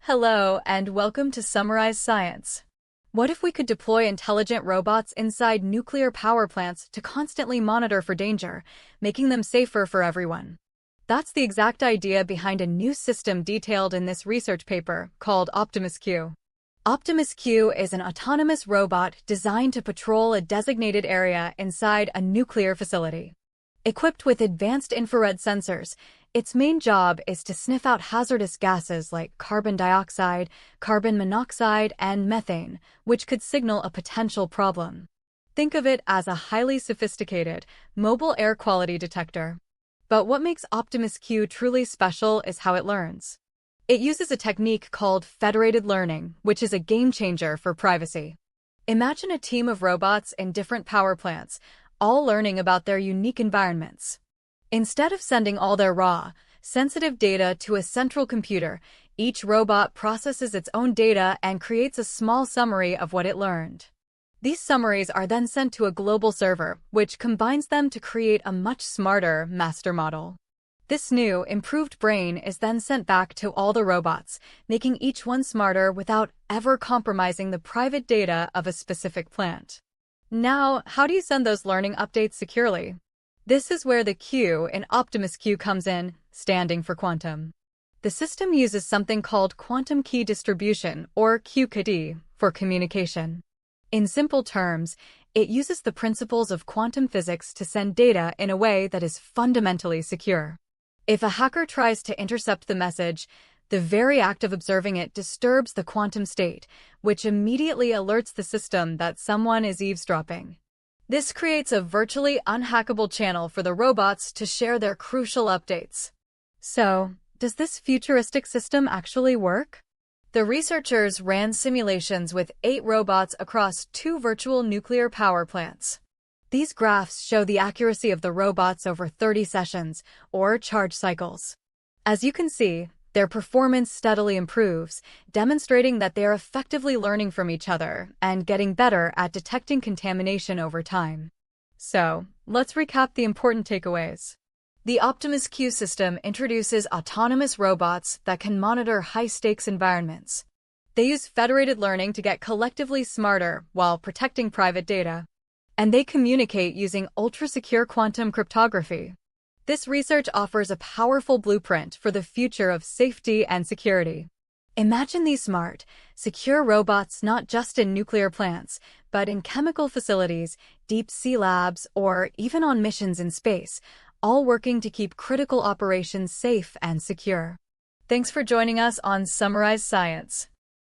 Hello, and welcome to Summarize Science. What if we could deploy intelligent robots inside nuclear power plants to constantly monitor for danger, making them safer for everyone? That's the exact idea behind a new system detailed in this research paper called Optimus-Q. Optimus-Q is an autonomous robot designed to patrol a designated area inside a nuclear facility. Equipped with advanced infrared sensors, its main job is to sniff out hazardous gases like carbon dioxide, carbon monoxide, and methane, which could signal a potential problem. Think of it as a highly sophisticated, mobile air quality detector. But what makes Optimus-Q truly special is how it learns. It uses a technique called Federated Learning, which is a game-changer for privacy. Imagine a team of robots in different power plants, all learning about their unique environments. Instead of sending all their raw, sensitive data to a central computer, each robot processes its own data and creates a small summary of what it learned. These summaries are then sent to a global server, which combines them to create a much smarter master model. This new, improved brain is then sent back to all the robots, making each one smarter without ever compromising the private data of a specific plant. Now, how do you send those learning updates securely? This is where the Q in Optimus-Q comes in, standing for quantum. The system uses something called quantum key distribution, or QKD, for communication. In simple terms, it uses the principles of quantum physics to send data in a way that is fundamentally secure. If a hacker tries to intercept the message, the very act of observing it disturbs the quantum state, which immediately alerts the system that someone is eavesdropping. This creates a virtually unhackable channel for the robots to share their crucial updates. So, does this futuristic system actually work? The researchers ran simulations with 8 robots across 2 virtual nuclear power plants. These graphs show the accuracy of the robots over 30 sessions, or charge cycles. As you can see, their performance steadily improves, demonstrating that they are effectively learning from each other and getting better at detecting contamination over time. So, let's recap the important takeaways. The Optimus-Q system introduces autonomous robots that can monitor high-stakes environments. They use federated learning to get collectively smarter while protecting private data. And they communicate using ultra-secure quantum cryptography. This research offers a powerful blueprint for the future of safety and security. Imagine these smart, secure robots not just in nuclear plants, but in chemical facilities, deep-sea labs, or even on missions in space, all working to keep critical operations safe and secure. Thanks for joining us on Summarize Science.